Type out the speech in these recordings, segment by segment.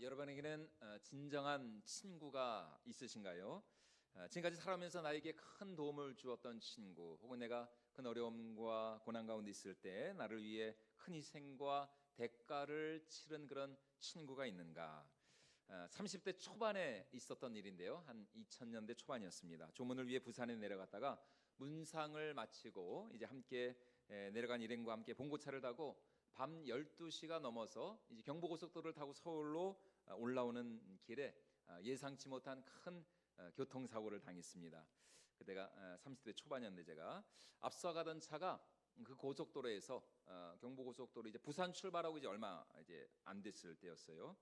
여러분에게는 진정한 친구가 있으신가요? 지금까지 살아오면서 나에게 큰 도움을 주었던 친구, 혹은 내가 큰 어려움과 고난 가운데 있을 때 나를 위해 큰 희생과 대가를 치른 그런 친구가 있는가? 30대 초반에 있었던 일인데요. 한 2000년대 초반이었습니다. 조문을 위해 부산에 내려갔다가 문상을 마치고 이제 함께 내려간 일행과 함께 봉고차를 타고 밤 12시가 넘어서 이제 경부고속도로를 타고 서울로 올라오는 길에 예상치 못한 큰 교통사고를 당했습니다. 그때가 30대 초반이었는데 제가 앞서 가던 차가 그 고속도로에서 경부고속도로 이제 부산 출발하고 이제 얼마 이제 안 됐을 때였어요.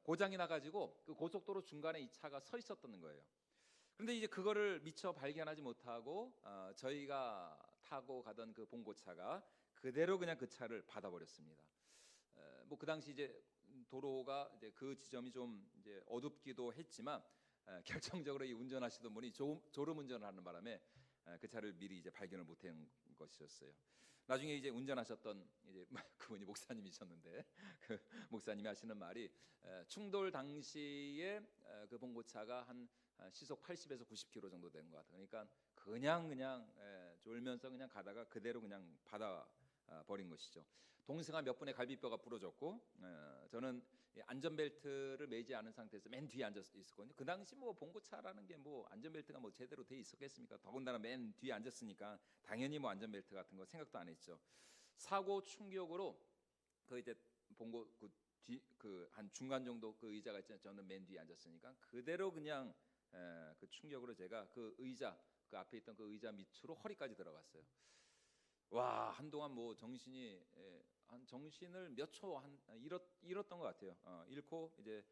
고장이 나가지고 그 고속도로 중간에 이 차가 서 있었던 거예요. 그런데 이제 그거를 미처 발견하지 못하고 저희가 타고 가던 그 봉고차가 그대로 그냥 그 차를 받아버렸습니다. 뭐 그 당시 이제 도로가 이제 그 지점이 좀 이제 어둡기도 했지만 결정적으로 이 운전하시던 분이 졸음 운전을 하는 바람에 그 차를 미리 이제 발견을 못한 것이었어요. 나중에 이제 운전하셨던 이제 그분이 목사님이셨는데 그 목사님이 하시는 말이 충돌 당시에 그 봉고차가 한 시속 80에서 90km 정도 된 것 같아요. 그러니까 그냥 졸면서 그냥 가다가 그대로 그냥 받아 버린 것이죠. 동생아 몇 분의 갈비뼈가 부러졌고 저는 안전벨트를 매지 않은 상태에서 맨 뒤에 앉아 있었거든요. 그 당시 뭐 봉고차라는 게 뭐 안전벨트가 뭐 제대로 돼 있었겠습니까? 더군다나 맨 뒤에 앉았으니까 당연히 뭐 안전벨트 같은 거 생각도 안 했죠. 사고 충격으로 그 이제 봉고 그 한 중간 정도 그 의자가 있잖아요. 저는 맨 뒤에 앉았으니까 그대로 그냥 그 충격으로 제가 그 의자 그 앞에 있던 그 의자 밑으로 허리까지 들어갔어요. 와, 한동안 뭐 정신이 한 정신을 몇 초 한 잃었던 것 같아요. 잃고 이제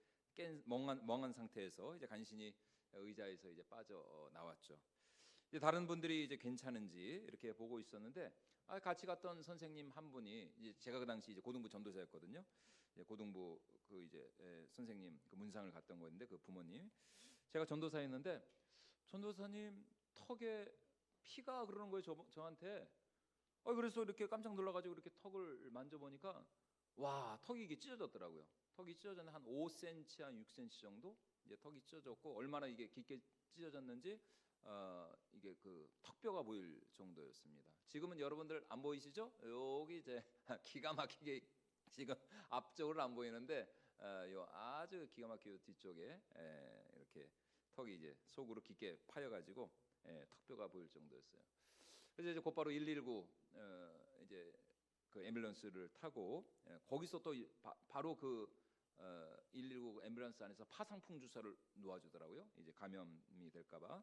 멍한 상태에서 이제 간신히 의자에서 이제 빠져 나왔죠. 이제 다른 분들이 이제 괜찮은지 이렇게 보고 있었는데 같이 갔던 선생님 한 분이 이제 제가 그 당시 이제 고등부 전도사였거든요. 이제 고등부 그 이제 선생님 그 문상을 갔던 거였는데 그 부모님 제가 전도사였는데 전도사님 턱에 피가 그러는 거예요. 저한테. 그래서 이렇게 깜짝 놀라가지고 이렇게 턱을 만져보니까 와, 턱이 이게 찢어졌더라고요. 턱이 찢어졌는데 한 5cm, 한 6cm 정도 이제 턱이 찢어졌고 얼마나 이게 깊게 찢어졌는지 이게 그 턱뼈가 보일 정도였습니다. 지금은 여러분들 안 보이시죠? 여기 이제 기가 막히게 지금 앞쪽으로 안 보이는데 요 아주 기가 막히게 뒤쪽에 이렇게 턱이 이제 속으로 깊게 파여가지고 턱뼈가 보일 정도였어요. 그래서 이제 곧바로 119 이제 그 앰뷸런스를 타고 거기서 또 바로 그 119 앰뷸런스 안에서 파상풍 주사를 놓아주더라고요. 이제 감염이 될까봐.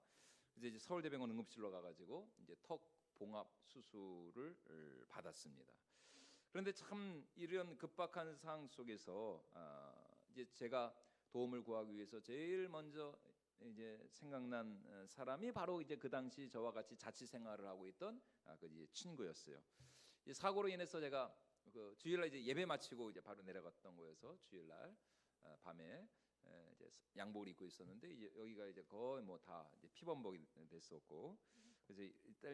이제 서울대병원 응급실로 가가지고 이제 턱 봉합 수술을 받았습니다. 그런데 참 이런 급박한 상황 속에서 이제 제가 도움을 구하기 위해서 제일 먼저 이제 생각난 사람이 바로 이제 그 당시 저와 같이 자취 생활을 하고 있던 그 이제 친구였어요. 이 사고로 인해서 제가 그 주일날 이제 예배 마치고 이제 바로 내려갔던 거여서 주일날 밤에 이제 양복을 입고 있었는데 이제 여기가 이제 거의 뭐 다 이제 피범벅이 됐었고 그래서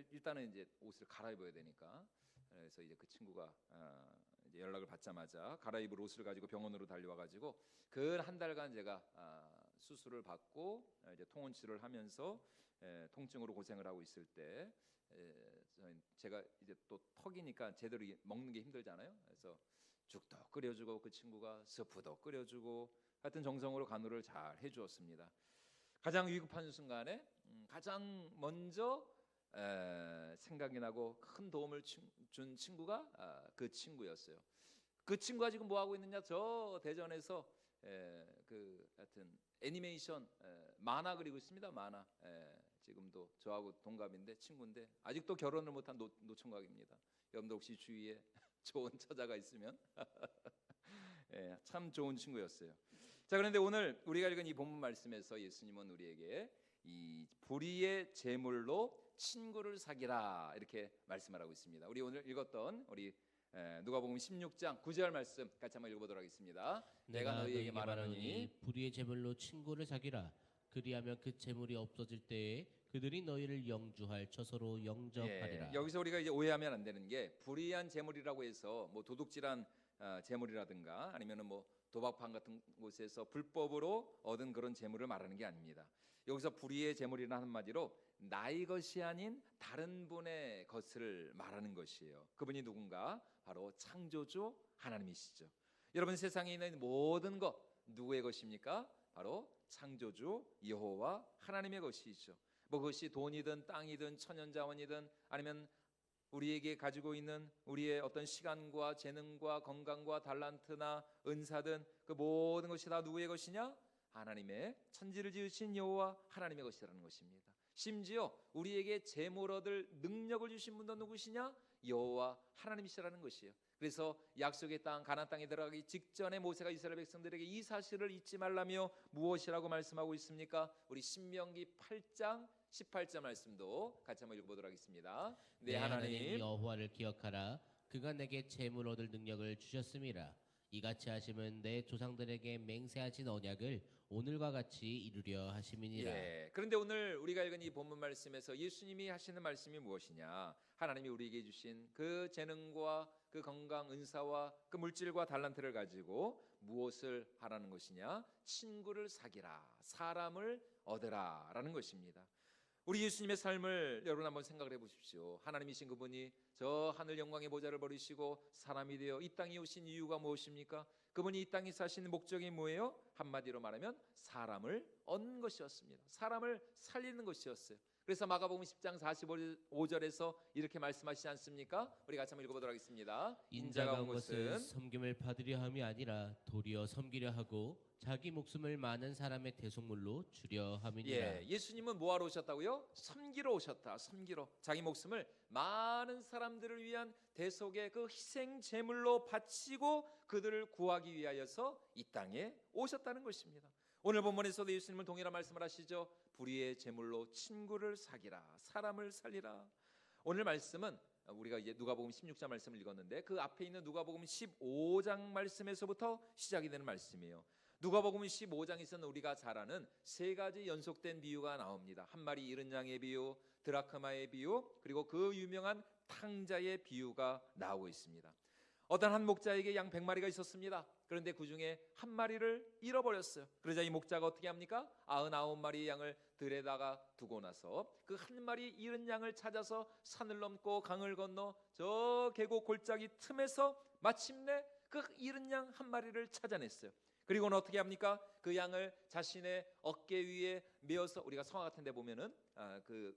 일단은 이제 옷을 갈아입어야 되니까 그래서 이제 그 친구가 이제 연락을 받자마자 갈아입을 옷을 가지고 병원으로 달려와 가지고 그 한 달간 제가 수술을 받고 이제 통원 치료를 하면서 통증으로 고생을 하고 있을 때 제가 이제 또 턱이니까 제대로 먹는 게 힘들잖아요. 그래서 죽도 끓여주고 그 친구가 스프도 끓여주고 하여튼 정성으로 간호를 잘 해주었습니다. 가장 위급한 순간에 가장 먼저 생각이 나고 큰 도움을 준 친구가 그 친구였어요. 그 친구가 지금 뭐 하고 있느냐? 저 대전에서 그 하여튼 애니메이션 만화 그리고 있습니다. 만화. 지금도 저하고 동갑인데 친구인데 아직도 결혼을 못한 노총각입니다. 여러분들 혹시 주위에 좋은 처자가 있으면 참 좋은 친구였어요. 자, 그런데 오늘 우리가 읽은 이 본문 말씀에서 예수님은 우리에게 이 불의의 제물로 친구를 사귀라 이렇게 말씀을 하고 있습니다. 우리 오늘 읽었던 우리 누가복음 16장 9절 말씀 같이 한번 읽어보도록 하겠습니다. 내가 너희에게 말하노니 불의의 제물로 친구를 사귀라. 그리하면 그 제물이 없어질 때에 그들이 너희를 영주할 처소로 영접하리라. 여기서 우리가 이제 오해하면 안 되는 게 불의한 제물이라고 해서 뭐 도둑질한 제물이라든가 아니면은 뭐 도박판 같은 곳에서 불법으로 얻은 그런 재물을 말하는 게 아닙니다. 여기서 불의의 재물이라는 한마디로 나의 것이 아닌 다른 분의 것을 말하는 것이에요. 그분이 누군가? 바로 창조주 하나님이시죠. 여러분, 세상에 있는 모든 것 누구의 것입니까? 바로 창조주 여호와 하나님의 것이죠. 뭐 그것이 돈이든 땅이든 천연자원이든 아니면 우리에게 가지고 있는 우리의 어떤 시간과 재능과 건강과 달란트나 은사든 그 모든 것이 다 누구의 것이냐? 하나님의, 천지를 지으신 여호와 하나님의 것이라는 것입니다. 심지어 우리에게 재물 얻을 능력을 주신 분도 누구시냐? 여호와 하나님이시라는 것이에요. 그래서 약속의 땅 가나안 땅에 들어가기 직전에 모세가 이스라엘 백성들에게 이 사실을 잊지 말라며 무엇이라고 말씀하고 있습니까? 우리 신명기 8장 18절 말씀도 같이 한번 읽어보도록 하겠습니다. 내 하나님 여호와를 기억하라. 그가 내게 재물 얻을 능력을 주셨음이라. 이같이 하심은 내 조상들에게 맹세하신 언약을 오늘과 같이 이루려 하심이니라. 예. 그런데 오늘 우리가 읽은 이 본문 말씀에서 예수님이 하시는 말씀이 무엇이냐? 하나님이 우리에게 주신 그 재능과 그 건강, 은사와 그 물질과 달란트를 가지고 무엇을 하라는 것이냐? 친구를 사귀라, 사람을 얻으라라는 것입니다. 우리 예수님의 삶을 여러분 한번 생각을 해보십시오. 하나님이신 그분이 저 하늘 영광의 보좌를 버리시고 사람이 되어 이 땅에 오신 이유가 무엇입니까? 그분이 이 땅에 사시는 목적이 뭐예요? 한마디로 말하면 사람을 얻는 것이었습니다. 사람을 살리는 것이었어요. 그래서 마가복음 10장 45절에서 이렇게 말씀하시지 않습니까? 우리 같이 한번 읽어보도록 하겠습니다. 인자가 온 것은 섬김을 받으려 함이 아니라 도리어 섬기려 하고 자기 목숨을 많은 사람의 대속물로 주려 함이니라. 예수님은 뭐하러 오셨다고요? 섬기러 오셨다. 섬기러. 자기 목숨을 많은 사람들을 위한 대속의 그 희생 제물로 바치고 그들을 구하기 위하여서 이 땅에 오셨다는 것입니다. 오늘 본문에서도 예수님은 동일한 말씀을 하시죠. 불의의 제물로 친구를 사귀라, 사람을 살리라. 오늘 말씀은 우리가 이제 누가복음 16장 말씀을 읽었는데 그 앞에 있는 누가복음 15장 말씀에서부터 시작이 되는 말씀이에요. 누가복음 15장에서는 우리가 잘 아는 세 가지 연속된 비유가 나옵니다. 한 마리 잃은 양의 비유, 드라크마의 비유, 그리고 그 유명한 탕자의 비유가 나오고 있습니다. 어떤 한 목자에게 양 100마리가 있었습니다. 그런데 그 중에 한 마리를 잃어버렸어요. 그러자 이 목자가 어떻게 합니까? 99마리의 양을 들에다가 두고 나서 그 한 마리 잃은 양을 찾아서 산을 넘고 강을 건너 저 계곡 골짜기 틈에서 마침내 그 잃은 양 한 마리를 찾아냈어요. 그리고는 어떻게 합니까? 그 양을 자신의 어깨 위에 메어서, 우리가 성화 같은 데 보면은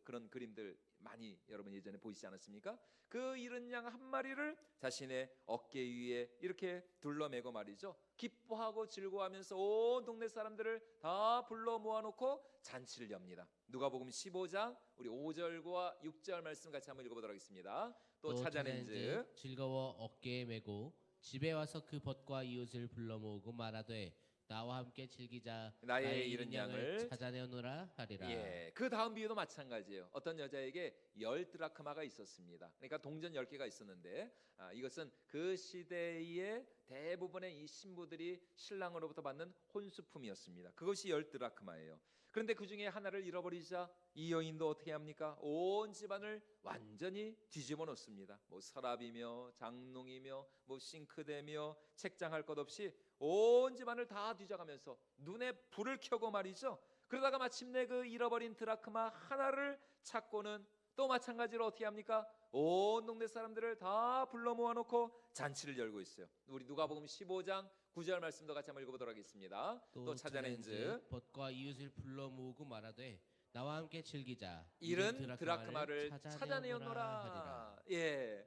그런 그림들 많이 여러분 예전에 보시지 않았습니까? 그 잃은 양 한 마리를 자신의 어깨 위에 이렇게 둘러매고 말이죠. 기뻐하고 즐거워하면서 온 동네 사람들을 다 불러 모아놓고 잔치를 엽니다. 누가복음 15장 우리 5절과 6절 말씀 같이 한번 읽어보도록 하겠습니다. 또 찾아낸즉 즐거워 어깨에 메고 집에 와서 그 벗과 이웃을 불러 모으고 말하되 나와 함께 즐기자. 나의 잃은 양을 찾아내오노라 하리라. 그 다음 비유도 마찬가지예요. 어떤 여자에게 10드라크마가 있었습니다. 그러니까 동전 10개가 있었는데 이것은 그 시대의 대부분의 이 신부들이 신랑으로부터 받는 혼수품이었습니다. 그것이 10드라크마예요. 그런데 그 중에 하나를 잃어버리자 이 여인도 어떻게 합니까? 온 집안을 완전히 뒤집어 놓습니다. 뭐 서랍이며 장롱이며 뭐 싱크대며 책장 할 것 없이 온 집안을 다 뒤져가면서 눈에 불을 켜고 말이죠. 그러다가 마침내 그 잃어버린 드라크마 하나를 찾고는 또 마찬가지로 어떻게 합니까? 온 동네 사람들을 다 불러 모아놓고 잔치를 열고 있어요. 우리 누가복음 15장 9절 말씀도 같이 한번 읽어보도록 하겠습니다. 또 찾아낸즉 벗과 이웃을 불러 모으고 말하되 나와 함께 즐기자. 잃은 드라크마를 찾아내었노라.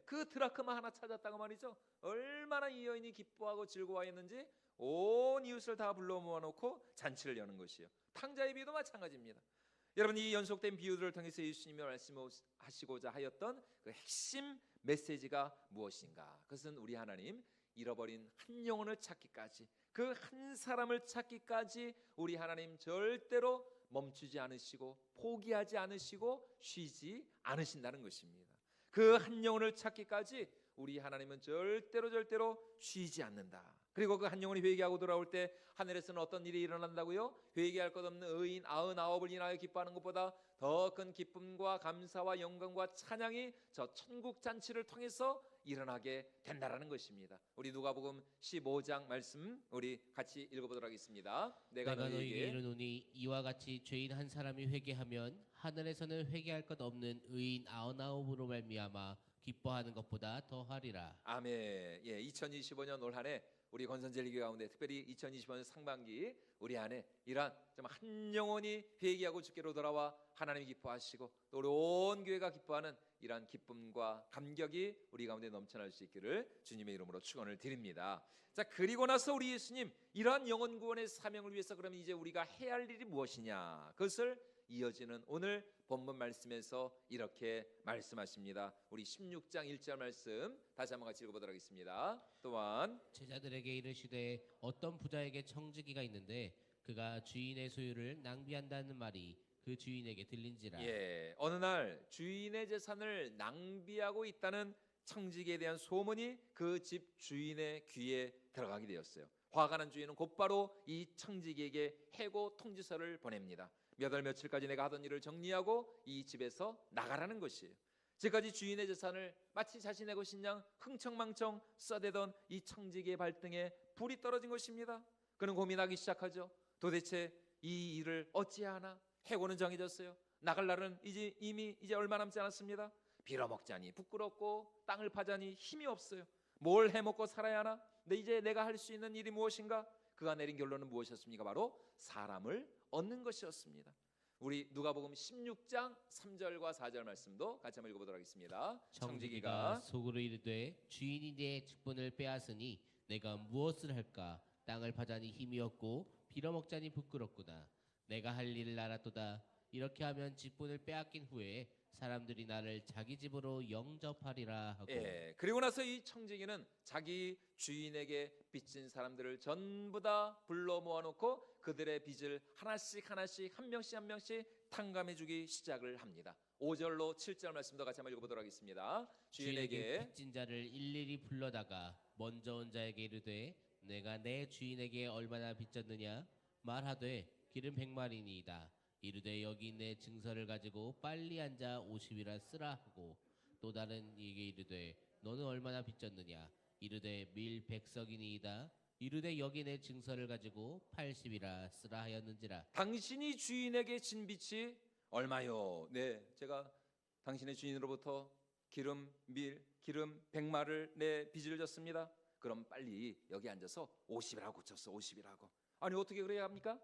그 드라크마 하나 찾았다고 말이죠. 얼마나 이 여인이 기뻐하고 즐거워했는지 온 이웃을 다 불러 모아놓고 잔치를 여는 것이요. 탕자의 비유도 마찬가지입니다. 여러분, 이 연속된 비유들을 통해서 예수님이 말씀하시고자 하였던 그 핵심 메시지가 무엇인가? 그것은 우리 하나님 잃어버린 한 영혼을 찾기까지, 그 한 사람을 찾기까지 우리 하나님 절대로 멈추지 않으시고 포기하지 않으시고 쉬지 않으신다는 것입니다. 그 한 영혼을 찾기까지 우리 하나님은 절대로 쉬지 않는다. 그리고 그 한 영혼이 회개하고 돌아올 때 하늘에서는 어떤 일이 일어난다고요? 회개할 것 없는 의인 99을 인하여 기뻐하는 것보다 더 큰 기쁨과 감사와 영광과 찬양이 저 천국 잔치를 통해서 일어나게 된다라는 것입니다. 우리 누가복음 15장 말씀 우리 같이 읽어보도록 하겠습니다. 내가 너희에게 이르노니 이와 같이 죄인 한 사람이 회개하면 하늘에서는 회개할 것 없는 의인 99으로 말미암아 기뻐하는 것보다 더하리라. 아멘. 예, 2025년 올 한해 우리 건선제일교 가운데 특별히 2025년 상반기 우리 안에 이러한 좀 한 영혼이 회개하고 주께로 돌아와 하나님이 기뻐하시고 또 우리 온 교회가 기뻐하는 이러한 기쁨과 감격이 우리 가운데 넘쳐날 수 있기를 주님의 이름으로 축원을 드립니다. 자, 그리고 나서 우리 예수님 이러한 영혼 구원의 사명을 위해서 그러면 이제 우리가 해야 할 일이 무엇이냐? 그것을 이어지는 오늘 본문 말씀에서 이렇게 말씀하십니다. 우리 16장 1절 말씀 다시 한번 같이 읽어보도록 하겠습니다. 또한 제자들에게 이르시되 어떤 부자에게 청지기가 있는데 그가 주인의 소유를 낭비한다는 말이 그 주인에게 들린지라. 예, 어느 날 주인의 재산을 낭비하고 있다는 청지기에 대한 소문이 그 집 주인의 귀에 들어가게 되었어요. 화가 난 주인은 곧바로 이 청지기에게 해고 통지서를 보냅니다. 몇 월 며칠까지 내가 하던 일을 정리하고 이 집에서 나가라는 것이에요. 지금까지 주인의 재산을 마치 자신의 것인 양 흥청망청 써대던 이 청지기의 발등에 불이 떨어진 것입니다. 그는 고민하기 시작하죠. 도대체 이 일을 어찌하나? 해고는 정해졌어요. 나갈 날은 이미 얼마 남지 않았습니다. 빌어먹자니 부끄럽고 땅을 파자니 힘이 없어요. 뭘 해먹고 살아야 하나? 근데 이제 내가 할 수 있는 일이 무엇인가? 그가 내린 결론은 무엇이었습니까? 바로 사람을 얻는 것이었습니다. 우리 누가복음 16장 3절과 4절 말씀도 같이 한번 읽어보도록 하겠습니다. 청지기가 속으로 이르되 주인이 내 직분을 빼앗으니 내가 무엇을 할까? 땅을 파자니 힘이 없고 빌어먹자니 부끄럽구나. 내가 할 일을 알았도다. 이렇게 하면 직분을 빼앗긴 후에 사람들이 나를 자기 집으로 영접하리라 하고. 예, 그리고 나서 이 청지기는 자기 주인에게 빚진 사람들을 전부 다 불러 모아놓고 그들의 빚을 하나씩 한 명씩 탕감해주기 시작을 합니다. 5절로 7절 말씀도 같이 한번 읽어보도록 하겠습니다. 주인에게 빚진 자를 일일이 불러다가 먼저 온 자에게 이르되 내가 내 주인에게 얼마나 빚졌느냐 말하되 기름 100마리니이다. 이르되 여기 내 증서를 가지고 빨리 앉아 50이라 쓰라 하고 또 다른 이에게 이르되 너는 얼마나 빚졌느냐 이르되 밀 100석이니이다. 이르되 여기 내 증서를 가지고 80이라 쓰라 하였는지라. 당신이 주인에게 진 빚이 얼마요? 네, 제가 당신의 주인으로부터 기름 100마를 내 빚을 졌습니다. 그럼 빨리 여기 앉아서 50이라고 고쳤어. 50이라고. 아니 어떻게 그래야 합니까?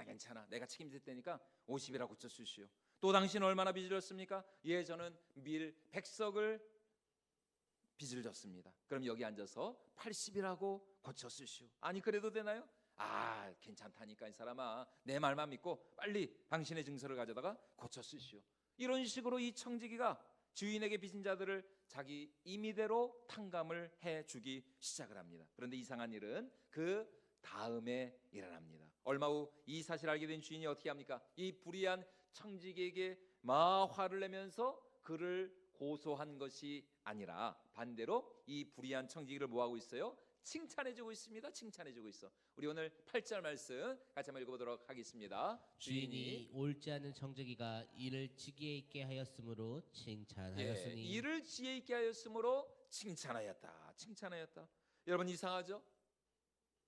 괜찮아. 내가 책임질 테니까 50이라고 고쳐주시오. 또 당신 얼마나 빚을 졌습니까? 예, 저는 밀 100석을 빚을 졌습니다. 그럼 여기 앉아서 80이라고 고쳐주시오. 아니 그래도 되나요? 아, 괜찮다니까 이 사람아. 내 말만 믿고 빨리 당신의 증서를 가져다가 고쳐주시오. 이런 식으로 이 청지기가 주인에게 빚진 자들을 자기 임의대로 탕감을 해주기 시작을 합니다. 그런데 이상한 일은 그 다음에 일어납니다. 얼마 후 이 사실을 알게 된 주인이 어떻게 합니까? 이 불의한 청지기에게 화를 내면서 그를 고소한 것이 아니라 반대로 이 불의한 청지기를 뭐하고 있어요? 칭찬해주고 있습니다. 칭찬해주고 있어. 우리 오늘 8절 말씀 같이 한번 읽어보도록 하겠습니다. 주인이 옳지 않은 청지기가 이를 지혜 있게 하였으므로 칭찬하였으니. 예, 이를 지혜 있게 하였으므로 칭찬하였다. 여러분 이상하죠?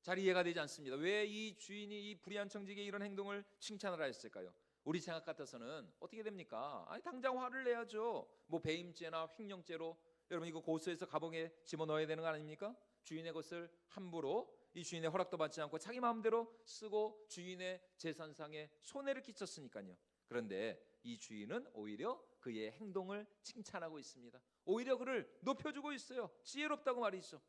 잘 이해가 되지 않습니다. 왜 이 주인이 이 불의한 청지기의 이런 행동을 칭찬을 하였을까요? 우리 생각 같아서는 어떻게 됩니까? 아니 당장 화를 내야죠. 뭐 배임죄나 횡령죄로 여러분 이거 고소해서 감옥에 집어넣어야 되는 거 아닙니까? 주인의 것을 함부로 이 주인의 허락도 받지 않고 자기 마음대로 쓰고 주인의 재산상에 손해를 끼쳤으니까요. 그런데 이 주인은 오히려 그의 행동을 칭찬하고 있습니다. 오히려 그를 높여주고 있어요. 지혜롭다고 말이죠.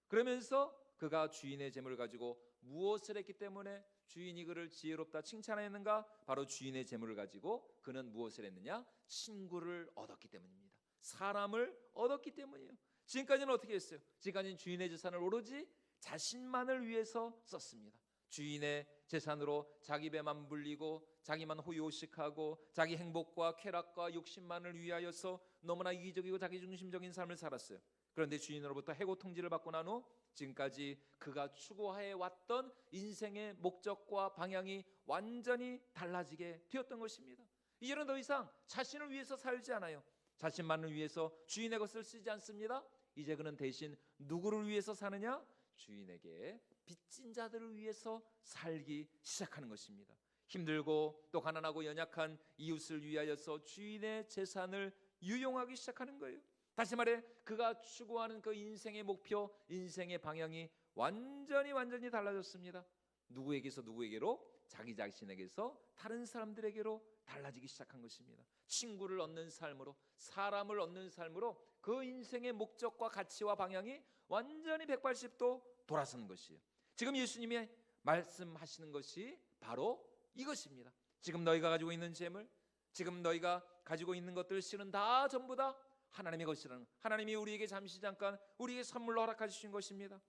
그러면서 그가 주인의 재물을 가지고 무엇을 했기 때문에 주인이 그를 지혜롭다 칭찬했는가? 바로 주인의 재물을 가지고 그는 무엇을 했느냐? 친구를 얻었기 때문입니다. 사람을 얻었기 때문이에요. 지금까지는 어떻게 했어요? 지금까지는 주인의 재산을 오로지 자신만을 위해서 썼습니다. 주인의 재산으로 자기 배만 불리고 자기만 호요식하고 자기 행복과 쾌락과 욕심만을 위하여서 너무나 이기적이고 자기중심적인 삶을 살았어요. 그런데 주인으로부터 해고 통지를 받고 난 후 지금까지 그가 추구해 왔던 인생의 목적과 방향이 완전히 달라지게 되었던 것입니다. 이제는 더 이상 자신을 위해서 살지 않아요. 자신만을 위해서 주인의 것을 쓰지 않습니다. 이제 그는 대신 누구를 위해서 사느냐? 주인에게 빚진 자들을 위해서 살기 시작하는 것입니다. 힘들고 또 가난하고 연약한 이웃을 위하여서 주인의 재산을 유용하기 시작하는 거예요. 다시 말해 그가 추구하는 그 인생의 목표, 인생의 방향이 완전히 달라졌습니다. 누구에게서 누구에게로? 자기 자신에게서 다른 사람들에게로 달라지기 시작한 것입니다. 친구를 얻는 삶으로, 사람을 얻는 삶으로 그 인생의 목적과 가치와 방향이 완전히 180도 돌아서는 것이에요. 지금 예수님이 말씀하시는 것이 바로 이것입니다. 지금 너희가 가지고 있는 재물, 지금 너희가 가지고 있는 것들 실은 다 전부 다 하나님의 것이라는, 하나님이 우리에게 잠깐 우리에게 선물로 허락해 주신 것입니다.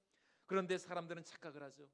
그런데 사람들은 착각을 하죠.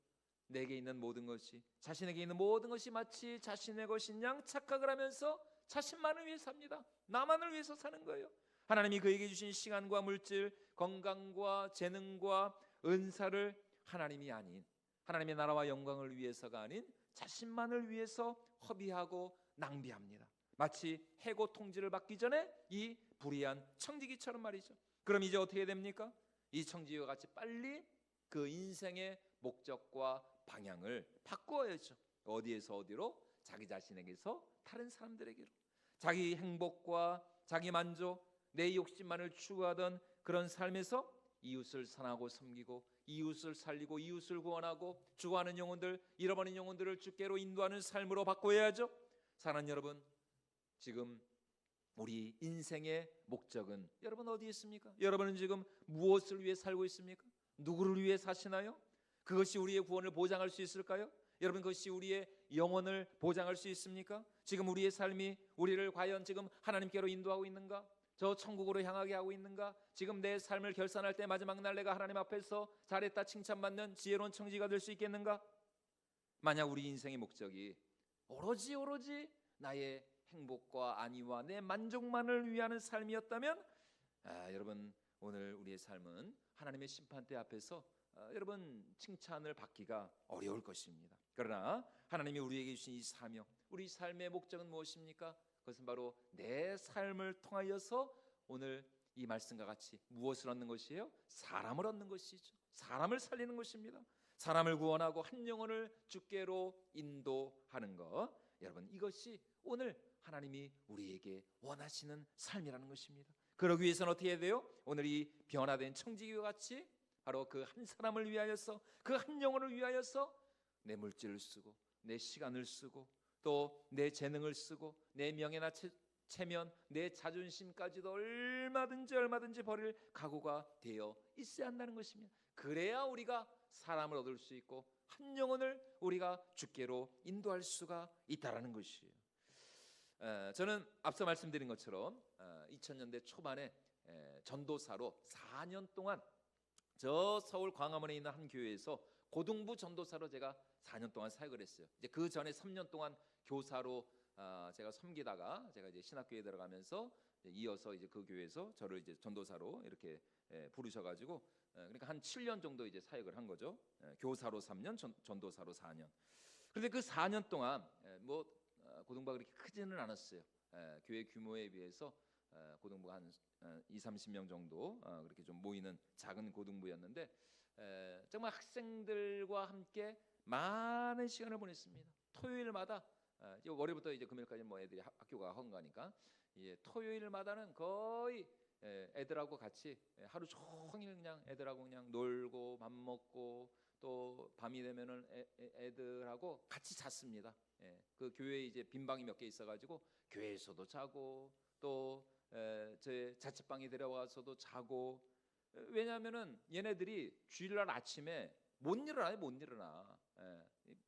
내게 있는 모든 것이, 자신에게 있는 모든 것이 마치 자신의 것인 양 착각을 하면서 자신만을 위해 삽니다. 나만을 위해서 사는 거예요. 하나님이 그에게 주신 시간과 물질, 건강과 재능과 은사를 하나님이 아닌, 하나님의 나라와 영광을 위해서가 아닌 자신만을 위해서 허비하고 낭비합니다. 마치 해고 통지를 받기 전에 이 불의한 청지기처럼 말이죠. 그럼 이제 어떻게 됩니까? 이 청지기와 같이 빨리 그 인생의 목적과 방향을 바꾸어야죠. 어디에서 어디로? 자기 자신에게서 다른 사람들에게로. 자기 행복과 자기 만족, 내 욕심만을 추구하던 그런 삶에서 이웃을 사랑하고 섬기고 이웃을 살리고 이웃을 구원하고 죽어가는 영혼들, 잃어버린 영혼들을 주께로 인도하는 삶으로 바꿔야죠. 사랑하는 여러분, 지금 우리 인생의 목적은 여러분 어디에 있습니까? 여러분은 지금 무엇을 위해 살고 있습니까? 누구를 위해 사시나요? 그것이 우리의 구원을 보장할 수 있을까요? 여러분, 그것이 우리의 영혼을 보장할 수 있습니까? 지금 우리의 삶이 우리를 과연 지금 하나님께로 인도하고 있는가? 저 천국으로 향하게 하고 있는가? 지금 내 삶을 결산할 때 마지막 날 내가 하나님 앞에서 잘했다 칭찬받는 지혜로운 청지가 될 수 있겠는가? 만약 우리 인생의 목적이 오로지 나의 행복과 안위와 내 만족만을 위하는 삶이었다면 여러분, 오늘 우리의 삶은 하나님의 심판대 앞에서 여러분 칭찬을 받기가 어려울 것입니다. 그러나 하나님이 우리에게 주신 이 사명, 우리 삶의 목적은 무엇입니까? 그것은 바로 내 삶을 통하여서 오늘 이 말씀과 같이 무엇을 얻는 것이에요? 사람을 얻는 것이죠. 사람을 살리는 것입니다. 사람을 구원하고 한 영혼을 주께로 인도하는 것, 여러분 이것이 오늘 하나님이 우리에게 원하시는 삶이라는 것입니다. 그러기 위해서는 어떻게 해야 돼요? 오늘 이 변화된 청지기와 같이 바로 그 한 사람을 위하여서, 그 한 영혼을 위하여서 내 물질을 쓰고 내 시간을 쓰고 또 내 재능을 쓰고 내 명예나 체면, 내 자존심까지도 얼마든지 버릴 각오가 되어 있어야 한다는 것입니다. 그래야 우리가 사람을 얻을 수 있고 한 영혼을 우리가 주께로 인도할 수가 있다라는 것이에요. 저는 앞서 말씀드린 것처럼 2000년대 초반에 전도사로 4년 동안 저 서울 광화문에 있는 한 교회에서 고등부 전도사로 제가 4년 동안 사역을 했어요. 이제 그 전에 3년 동안 교사로 제가 섬기다가 제가 이제 신학교에 들어가면서 이어서 이제 그 교회에서 저를 이제 전도사로 이렇게 부르셔가지고 그러니까 한 7년 정도 이제 사역을 한 거죠. 교사로 3년, 전도사로 4년. 그런데 그 4년 동안 뭐 고등부가 그렇게 크지는 않았어요. 교회 규모에 비해서 고등부가 한 20-30명 정도 그렇게 좀 모이는 작은 고등부였는데 정말 학생들과 함께 많은 시간을 보냈습니다. 토요일마다 월요일부터 이제 금요일까지 뭐 애들이 학교가 헌가니까 토요일마다는 거의 애들하고 같이 하루 종일 그냥 애들하고 그냥 놀고 밥 먹고 또 밤이 되면은 애들하고 같이 잤습니다. 그 교회에 이제 빈 방이 몇 개 있어가지고 교회에서도 자고 또 제 자취방에 데려와서도 자고. 왜냐하면은 얘네들이 주일날 아침에 못 일어나.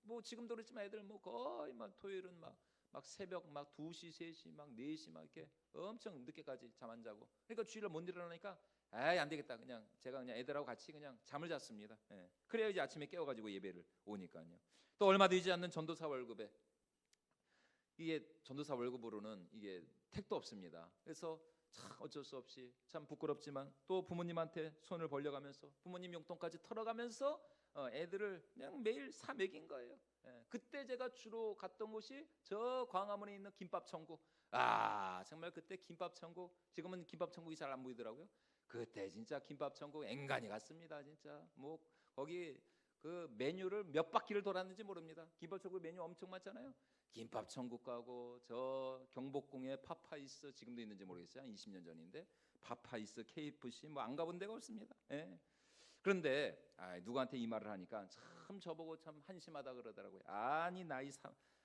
뭐 지금도 그렇지만 애들 뭐 거의 막 토요일은 막 새벽 막 2시, 3시, 막 4시 막 이렇게 엄청 늦게까지 잠 안 자고. 그러니까 주일날 못 일어나니까 안 되겠다. 그냥 제가 그냥 애들하고 같이 그냥 잠을 잤습니다. 그래야 이제 아침에 깨워가지고 예배를 오니까요. 또 얼마 되지 않는 전도사 월급에 이게 전도사 월급으로는 이게 택도 없습니다. 그래서 참 어쩔 수 없이 참 부끄럽지만 또 부모님한테 손을 벌려가면서 부모님 용돈까지 털어가면서 애들을 그냥 매일 사 먹인 거예요. 그때 제가 주로 갔던 곳이 저 광화문에 있는 김밥 천국. 아 정말 그때 김밥 천국, 지금은 김밥 천국이 잘 안 보이더라고요. 그때 진짜 김밥 천국 앵간히 갔습니다. 진짜 뭐 거기 그 메뉴를 몇 바퀴를 돌았는지 모릅니다. 김밥 천국 메뉴 엄청 많잖아요. 김밥 천국 가고 저 경복궁에 파파이스, 지금도 있는지 모르겠어요. 한 20년 전인데 파파이스, KFC 뭐 안 가본 데가 없습니다. 예. 그런데 누구한테 이 말을 하니까 참 저보고 참 한심하다 그러더라고요. 아니 나이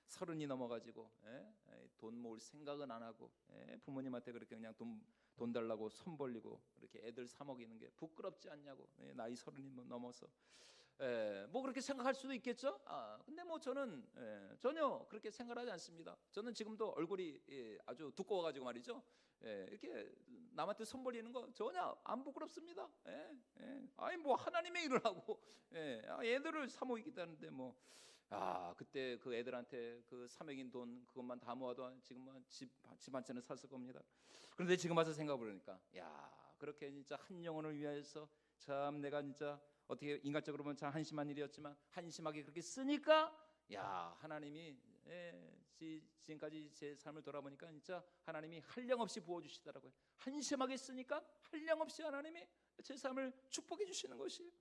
서른이 넘어가지고 돈 모을 생각은 안 하고 부모님한테 그렇게 그냥 돈 달라고 손 벌리고 이렇게 애들 사 먹이는 게 부끄럽지 않냐고. 나이 서른이 넘어서 뭐 그렇게 생각할 수도 있겠죠. 근데 뭐 저는 전혀 그렇게 생각하지 않습니다. 저는 지금도 얼굴이 아주 두꺼워가지고 말이죠. 이렇게 남한테 손 벌리는 거 전혀 안 부끄럽습니다. 아니 뭐 하나님의 일을 하고 애들을 사 먹이겠다는데 뭐 그때 그 애들한테 그 사먹인 돈 그것만 다 모아도 지금은 집 한 채는 샀을 겁니다. 그런데 지금 와서 생각해보니까 야 그렇게 진짜 한 영혼을 위하여서 참 내가 진짜 어떻게 인간적으로 보면 참 한심한 일이었지만 한심하게 그렇게 쓰니까 야 하나님이 지금까지 제 삶을 돌아보니까 진짜 하나님이 한량없이 부어주시더라고요. 한심하게 쓰니까 한량없이 하나님이 제 삶을 축복해 주시는 것이에요.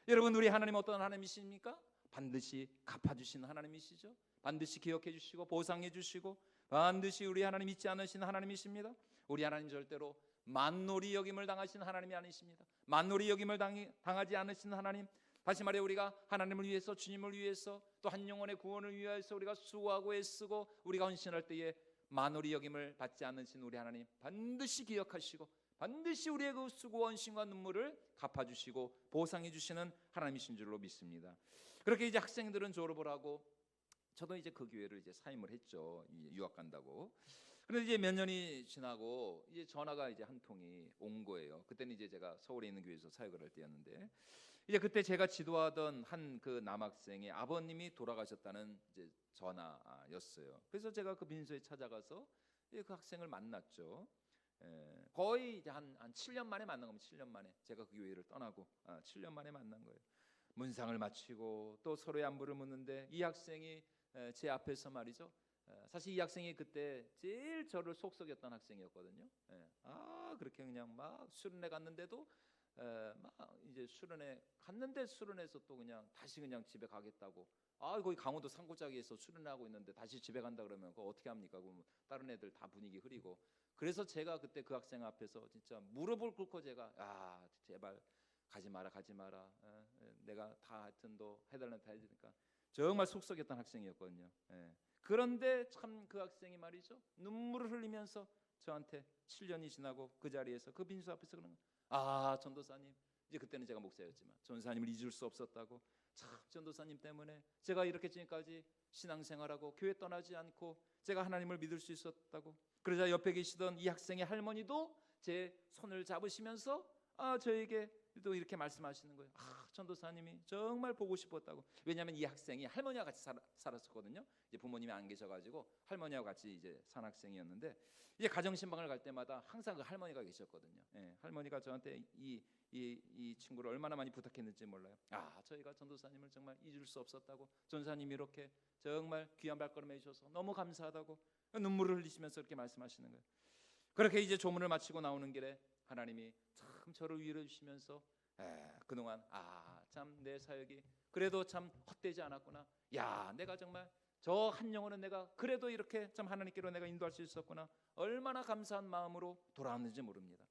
여러분 우리 하나님 어떤 하나님이십니까? 반드시 갚아주시는 하나님이시죠. 반드시 기억해 주시고 보상해 주시고 반드시 우리 하나님 잊지 않으시는 하나님이십니다. 우리 하나님 절대로 만놀이 여김을 당하시는 하나님이 아니십니다. 만놀이 여김을 당하지 않으시는 하나님, 다시 말해 우리가 하나님을 위해서 주님을 위해서 또 한 영혼의 구원을 위해서 우리가 수고하고 애쓰고 우리가 헌신할 때에 만홀이 여김을 받지 않으신 우리 하나님 반드시 기억하시고 반드시 우리의 그 수고 헌신과 눈물을 갚아주시고 보상해 주시는 하나님이신 줄로 믿습니다. 그렇게 이제 학생들은 졸업을 하고 저도 이제 그 교회를 이제 사임을 했죠. 유학 간다고. 그런데 이제 몇 년이 지나고 이제 전화가 이제 한 통이 온 거예요. 그때는 이제 제가 서울에 있는 교회에서 사역을 할 때였는데 이제 그때 제가 지도하던 한 그 남학생의 아버님이 돌아가셨다는 이제 전화였어요. 그래서 제가 그 빈소에 찾아가서 그 학생을 만났죠. 거의 이제 한 7년 만에 만난 겁니다. 7년 만에 제가 그 교회를 떠나고 7년 만에 만난 거예요. 문상을 마치고 또 서로의 안부를 묻는데 이 학생이 제 앞에서 말이죠. 사실 이 학생이 그때 제일 저를 속썩였던 학생이었거든요. 그렇게 그냥 막 수련회 갔는데도 막 이제 수련회 갔는데 수련회에서 또 그냥 다시 그냥 집에 가겠다고. 거기 강원도 산골짜기에서 수련회하고 있는데 다시 집에 간다 그러면 그거 어떻게 합니까? 그럼 다른 애들 다 분위기 흐리고. 그래서 제가 그때 그 학생 앞에서 진짜 무릎을 꿇고 제가 제발 가지 마라 가지 마라. 내가 다 하여튼 너 해달라는 다 해주니까 정말 속썩였던 학생이었거든요. 그런데 참 그 학생이 말이죠 눈물을 흘리면서 저한테 7년이 지나고 그 자리에서 그 빈소 앞에서 그러는 전도사님, 이제 그때는 제가 목사였지만 전도사님을 잊을 수 없었다고. 참 전도사님 때문에 제가 이렇게 지금까지 신앙생활하고 교회 떠나지 않고 제가 하나님을 믿을 수 있었다고. 그러자 옆에 계시던 이 학생의 할머니도 제 손을 잡으시면서 저에게 또 이렇게 말씀하시는 거예요. 전도사님이 정말 보고 싶었다고. 왜냐하면 이 학생이 할머니와 같이 살았었거든요. 이제 부모님이 안 계셔가지고 할머니와 같이 이제 산 학생이었는데 이제 가정신방을 갈 때마다 항상 그 할머니가 계셨거든요. 할머니가 저한테 이 친구를 얼마나 많이 부탁했는지 몰라요. 저희가 전도사님을 정말 잊을 수 없었다고. 전도사님이 이렇게 정말 귀한 발걸음 해주셔서 너무 감사하다고 눈물을 흘리시면서 이렇게 말씀하시는 거예요. 그렇게 이제 조문을 마치고 나오는 길에 하나님이 참 저를 위로해 주시면서 그동안 참 내 사역이 그래도 참 헛되지 않았구나. 내가 정말 저 한 영혼은 내가 그래도 이렇게 참 하나님께로 내가 인도할 수 있었구나. 얼마나 감사한 마음으로 돌아왔는지 모릅니다.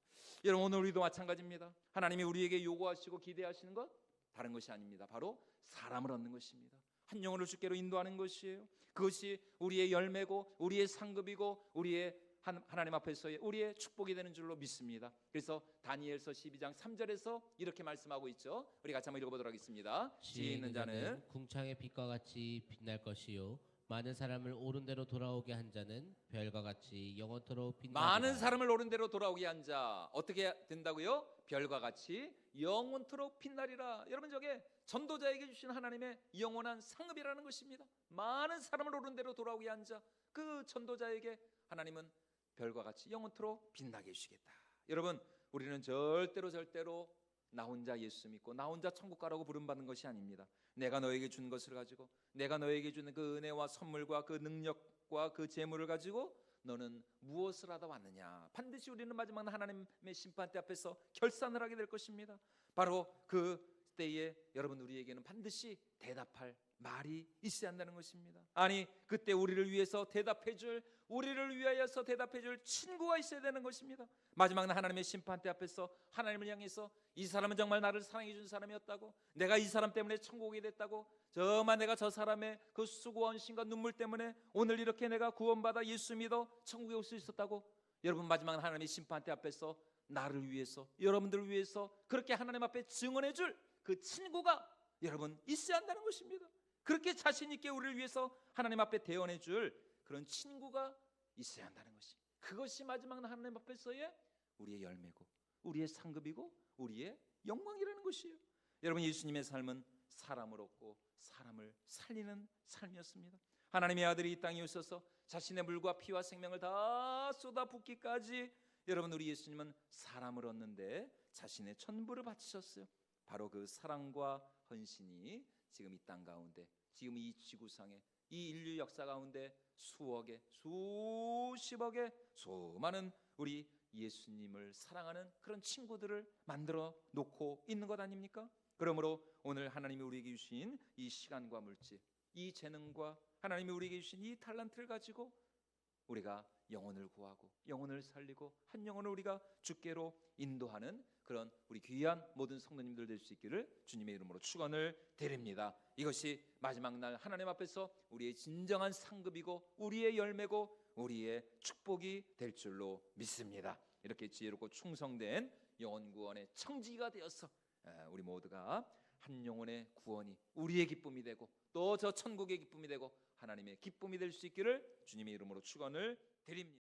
여러분 오늘 우리도 마찬가지입니다. 하나님이 우리에게 요구하시고 기대하시는 것 다른 것이 아닙니다. 바로 사람을 얻는 것입니다. 한 영혼을 주께로 인도하는 것이에요. 그것이 우리의 열매고 우리의 상급이고 우리의 하나님 앞에서의 우리의 축복이 되는 줄로 믿습니다. 그래서 다니엘서 12장 3절에서 이렇게 말씀하고 있죠. 우리 같이 한번 읽어보도록 하겠습니다. 지혜 있는 자는 궁창의 빛과 같이 빛날 것이요 많은 사람을 옳은 대로 돌아오게 한 자는 별과 같이 영원토록 빛나리라. 많은 사람을 옳은 대로 돌아오게 한 자 어떻게 된다고요? 별과 같이 영원토록 빛나리라. 여러분 저게 전도자에게 주신 하나님의 영원한 상급이라는 것입니다. 많은 사람을 옳은 대로 돌아오게 한 자, 그 전도자에게 하나님은 별과 같이 영원토록 빛나게 해주시겠다. 여러분, 우리는 절대로 나 혼자 예수 믿고 나 혼자 천국 가라고 부름받는 것이 아닙니다. 내가 너에게 준 것을 가지고, 내가 너에게 주는 그 은혜와 선물과 그 능력과 그 재물을 가지고 너는 무엇을 하다 왔느냐. 반드시 우리는 마지막 하나님의 심판대 앞에서 결산을 하게 될 것입니다. 바로 그 때에 여러분, 우리에게는 반드시 대답할 말이 있어야 한다는 것입니다. 아니, 그때 우리를 위해서 대답해줄, 우리를 위하여서 대답해줄 친구가 있어야 되는 것입니다. 마지막 하나님의 심판대 앞에서 하나님을 향해서 이 사람은 정말 나를 사랑해 준 사람이었다고, 내가 이 사람 때문에 천국이 됐다고, 정말 내가 저 사람의 그 수고와 헌신과 눈물 때문에 오늘 이렇게 내가 구원받아 예수 믿어 천국에 올 수 있었다고, 여러분 마지막 하나님의 심판대 앞에서 나를 위해서, 여러분들을 위해서 그렇게 하나님 앞에 증언해 줄 그 친구가 여러분 있어야 한다는 것입니다. 그렇게 자신 있게 우리를 위해서 하나님 앞에 대언해 줄 그런 친구가 있어야 한다는 것이, 그것이 마지막 하나님 앞에서의 우리의 열매고 우리의 상급이고 우리의 영광이라는 것이에요. 여러분, 예수님의 삶은 사람을 얻고 사람을 살리는 삶이었습니다. 하나님의 아들이 이 땅에 오셔서 자신의 물과 피와 생명을 다 쏟아붓기까지, 여러분 우리 예수님은 사람을 얻는데 자신의 전부를 바치셨어요. 바로 그 사랑과 헌신이 지금 이 땅 가운데, 지금 이 지구상에, 이 인류 역사 가운데 수억의, 수십억의 수많은 우리 예수님을 사랑하는 그런 친구들을 만들어 놓고 있는 것 아닙니까? 그러므로 오늘 하나님이 우리에게 주신 이 시간과 물질, 이 재능과 하나님이 우리에게 주신 이 달란트를 가지고 우리가 영혼을 구하고 영혼을 살리고 한 영혼을 우리가 주께로 인도하는 그런 우리 귀한 모든 성도님들 될 수 있기를 주님의 이름으로 축원을 드립니다. 이것이 마지막 날 하나님 앞에서 우리의 진정한 상급이고 우리의 열매고 우리의 축복이 될 줄로 믿습니다. 이렇게 지혜롭고 충성된 영혼 구원의 청지기가 되어서 우리 모두가 한 영혼의 구원이 우리의 기쁨이 되고 또 저 천국의 기쁨이 되고 하나님의 기쁨이 될 수 있기를 주님의 이름으로 축원을 드립니다.